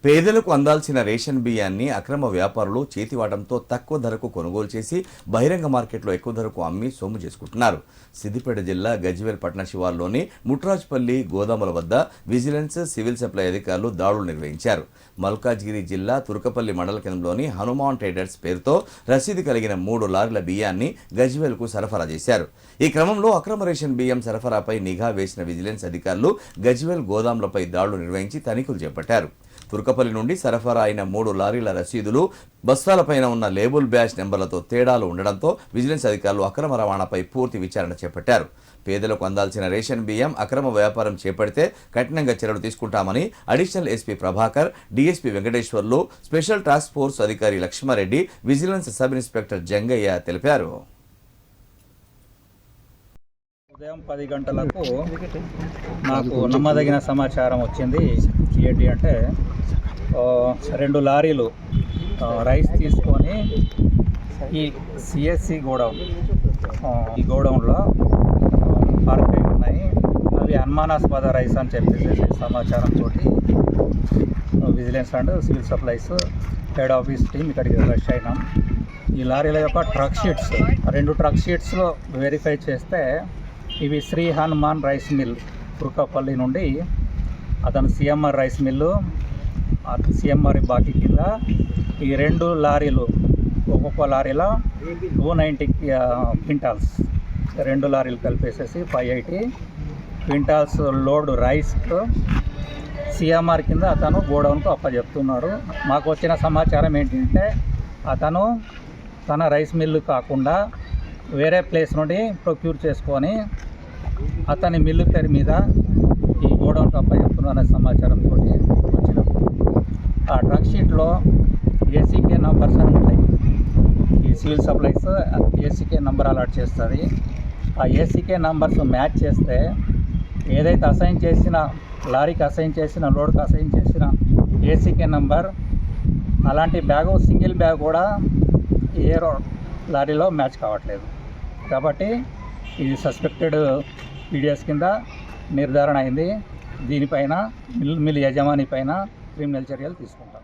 పేదలకు అందాల్సిన రేషన్ బియ్యాన్ని అక్రమ వ్యాపారులు చేతివాటంతో తక్కువ ధరకు కొనుగోలు చేసి బహిరంగ మార్కెట్లో ఎక్కువ ధరకు అమ్మి సొమ్ము చేసుకుంటున్నారు. సిద్దిపేట జిల్లా గజ్వేల్ పట్టణ శివార్లోని ముట్రాజ్పల్లి గోదాముల వద్ద విజిలెన్స్, సివిల్ సప్లై అధికారులు దాడులు నిర్వహించారు. మల్కాజ్గిరి జిల్లా తుర్కపల్లి మండల కేంద్రంలోని హనుమాన్ ట్రేడర్స్ పేరుతో రసీదు కలిగిన 3 లారీల బియ్యాన్ని గజ్వేల్కు సరఫరా చేశారు. ఈ క్రమంలో అక్రమ రేషన్ బియ్యం సరఫరాపై నిఘా వేసిన విజిలెన్స్ అధికారులు గజ్వేల్ గోదాములపై దాడులు నిర్వహించి తనిఖీలు చేపట్టారు. తుర్కపల్లి నుండి సరఫరా అయిన 3 లారీల రసీదులు, బస్తాలపైన ఉన్న లేబుల్ బ్యాచ్ నెంబర్లతో తేడాలు ఉండడంతో విజిలెన్స్ అధికారులు అక్రమ రవాణాపై పూర్తి విచారణ చేపట్టారు. పేదలకు అందాల్సిన రేషన్ బియ్యం అక్రమ వ్యాపారం చేపడితే కఠినంగా చర్యలు తీసుకుంటామని additional SP Prabhakar, DSP Venkateswarlu, special task force అధికారి Lakshma Reddy, vigilance sub inspector Jangaiah తెలిపారు. ఉదయం 10 గంటలకు నాకు నమ్మదగిన సమాచారం వచ్చింది. ఏంటి అంటే 2 లారీలు రైస్ తీసుకొని ఈ సిఎస్సి గోడౌన్ ఈ గోడౌన్లో పార్క్ అయి ఉన్నాయి. అవి అనుమానాస్పద రైస్ అని చెప్పేసి సమాచారంతో vigilance and civil supplies head office team ఇక్కడికి రష్ అయినాం. ఈ లారీల యొక్క ట్రక్ షీట్స్ 2 ట్రక్ షీట్స్లో వెరిఫై చేస్తే ఇవి శ్రీ హనుమాన్ రైస్ మిల్ తుర్కపల్లి నుండి అతను సిఎంఆర్ రైస్ మిల్లు సిఎంఆర్ బాకీ కింద ఈ 2 లారీలు ఒక్కొక్క లారీలో 290 క్వింటాల్స్ 2 లారీలు కలిపేసేసి 580 క్వింటాల్స్ లోడ్ రైస్ సిఎంఆర్ కింద అతను గోడౌన్కు అప్పచెప్తున్నాడు. మాకు వచ్చిన సమాచారం ఏంటంటే అతను తన రైస్ మిల్లు కాకుండా వేరే ప్లేస్ నుండి ప్రొక్యూర్ చేసుకొని అతని మిల్లు పేరు మీద ఈ గోడౌన్కి అప్పచెప్తున్నారు అనే సమాచారంతో వచ్చినాం. ఆ ట్రక్ షీట్లో ఏసీకే నంబర్స్ అని ఉంటాయి. ఈ civil supplies ACK number allot చేస్తుంది. ఆ ఏసీకే నంబర్స్ మ్యాచ్ చేస్తే ఏదైతే అసైన్ చేసిన లారీకి అసైన్ చేసిన లోడ్కి అసైన్ చేసిన ఏసీకే నంబర్ అలాంటి బ్యాగు సింగిల్ బ్యాగ్ కూడా ఏ లారీలో మ్యాచ్ కావట్లేదు. కాబట్టి ఇది సస్పెక్టెడ్ పీడిఎస్ కింద నిర్ధారణ అయింది. దీనిపైన మిల్ యజమాని పైన క్రిమినల్ చర్యలు తీసుకుంటాం.